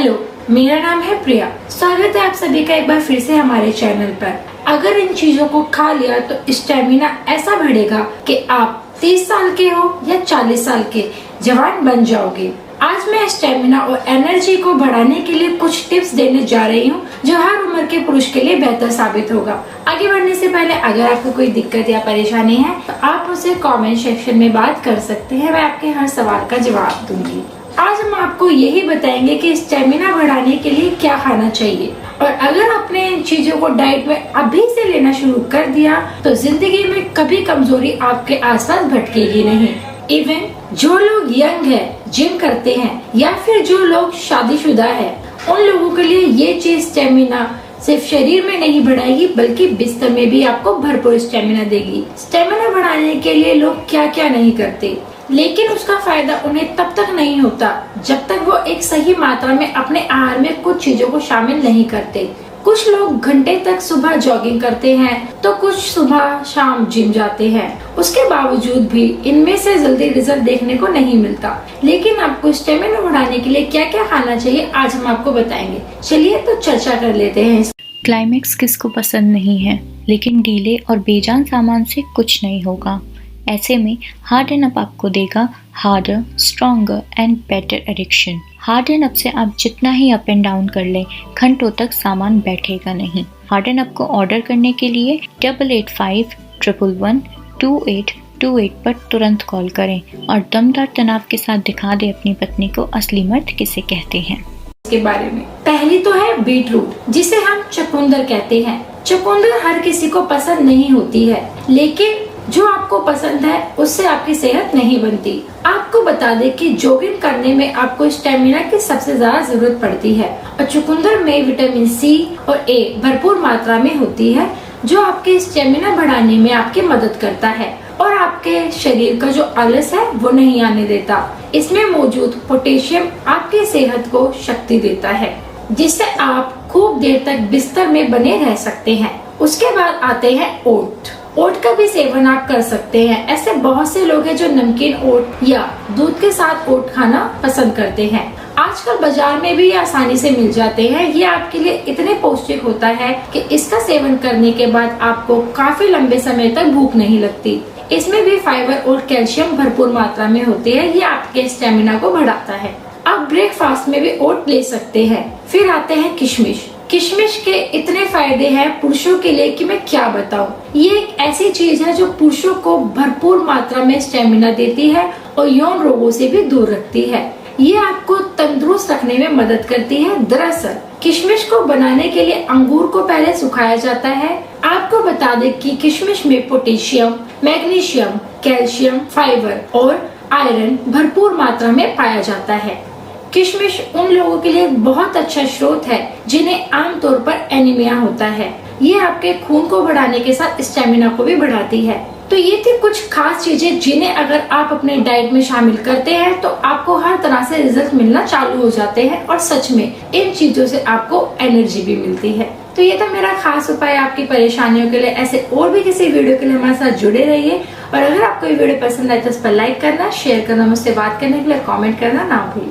Hello, मेरा नाम है प्रिया। स्वागत है आप सभी का एक बार फिर से हमारे चैनल पर। अगर इन चीजों को खा लिया तो स्टेमिना ऐसा बढ़ेगा कि आप 30 साल के हो या 40 साल के जवान बन जाओगे। आज मैं स्टेमिना और एनर्जी को बढ़ाने के लिए कुछ टिप्स देने जा रही हूँ जो हर उम्र के पुरुष के लिए बेहतर साबित होगा। आगे बढ़ने से पहले अगर आपको कोई दिक्कत या परेशानी है तो आप मुझसे कमेंट सेक्शन में बात कर सकते हैं। मैं आपके हर सवाल का जवाब दूंगी। आज हम आपको यही बताएंगे कि स्टेमिना बढ़ाने के लिए क्या खाना चाहिए, और अगर आपने इन चीजों को डाइट में अभी से लेना शुरू कर दिया तो जिंदगी में कभी कमजोरी आपके आसपास भटकेगी नहीं। इवन जो लोग यंग है, जिम करते हैं, या फिर जो लोग शादीशुदा है, उन लोगों के लिए ये चीज स्टेमिना सिर्फ शरीर में नहीं बढ़ाएगी बल्कि बिस्तर में भी आपको भरपूर स्टेमिना देगी। स्टेमिना बढ़ाने के लिए लोग क्या क्या नहीं करते, लेकिन उसका फायदा उन्हें तब तक नहीं होता जब तक वो एक सही मात्रा में अपने आहार में कुछ चीजों को शामिल नहीं करते। कुछ लोग घंटे तक सुबह जॉगिंग करते हैं तो कुछ सुबह शाम जिम जाते हैं। उसके बावजूद भी इनमें से जल्दी रिजल्ट देखने को नहीं मिलता। लेकिन आपको स्टेमिना बढ़ाने के लिए क्या क्या खाना चाहिए आज हम आपको बताएंगे। चलिए तो चर्चा कर लेते हैं। क्लाइमेक्स किसको पसंद नहीं है, लेकिन डीले और बेजान सामान से कुछ नहीं होगा। ऐसे में हार्ड एंड अप आपको देगा harder, stronger and better addiction. Hard and up से आप जितना ही अप एंड डाउन कर लें, घंटों तक सामान बैठेगा नहीं। हार्ड एंड अप को ऑर्डर करने के लिए 8851112828 पर तुरंत कॉल करें और दमदार तनाव के साथ दिखा दे अपनी पत्नी को असली मर्द किसे कहते हैं। इसके बारे में पहली तो है बीटरूट, जिसे हम चुकंदर कहते हैं। चुकंदर हर किसी को पसंद नहीं होती है, लेकिन जो आपको पसंद है उससे आपकी सेहत नहीं बनती। आपको बता दें कि जॉगिंग करने में आपको स्टेमिना की सबसे ज्यादा जरूरत पड़ती है, और चुकंदर में विटामिन सी और ए भरपूर मात्रा में होती है जो आपके स्टेमिना बढ़ाने में आपकी मदद करता है और आपके शरीर का जो आलस है वो नहीं आने देता। इसमें मौजूद पोटेशियम आपकी सेहत को शक्ति देता है, जिससे आप खूब देर तक बिस्तर में बने रह सकते हैं। उसके बाद आते हैं ओट। ओट का भी सेवन आप कर सकते हैं। ऐसे बहुत से लोग हैं जो नमकीन ओट या दूध के साथ ओट खाना पसंद करते हैं। आजकल बाजार में भी आसानी से मिल जाते हैं। ये आपके लिए इतने पौष्टिक होता है कि इसका सेवन करने के बाद आपको काफी लंबे समय तक भूख नहीं लगती। इसमें भी फाइबर और कैल्शियम भरपूर मात्रा में होते हैं। ये आपके स्टेमिना को बढ़ाता है। आप ब्रेकफास्ट में भी ओट ले सकते हैं। फिर आते हैं किशमिश। किशमिश के इतने फायदे हैं पुरुषों के लिए कि मैं क्या बताऊं। ये एक ऐसी चीज है जो पुरुषों को भरपूर मात्रा में स्टेमिना देती है और यौन रोगों से भी दूर रखती है। ये आपको तंदुरुस्त रखने में मदद करती है। दरअसल किशमिश को बनाने के लिए अंगूर को पहले सुखाया जाता है। आपको बता दें कि किशमिश में पोटेशियम, मैग्नीशियम, कैल्शियम, फाइबर और आयरन भरपूर मात्रा में पाया जाता है। किशमिश उन लोगों के लिए बहुत अच्छा स्रोत है जिन्हें आमतौर पर एनीमिया होता है। ये आपके खून को बढ़ाने के साथ स्टेमिना को भी बढ़ाती है। तो ये थी कुछ खास चीजें जिन्हें अगर आप अपने डाइट में शामिल करते हैं तो आपको हर तरह से रिजल्ट मिलना चालू हो जाते हैं, और सच में इन चीजों से आपको एनर्जी भी मिलती है। तो ये था मेरा खास उपाय आपकी परेशानियों के लिए। ऐसे और भी किसी वीडियो के लिए हमारे साथ जुड़े रहिए, और अगर आपको ये वीडियो पसंद आए तो इस पर लाइक करना, शेयर करना, मुझसे बात करने के लिए कमेंट करना ना भूलिए।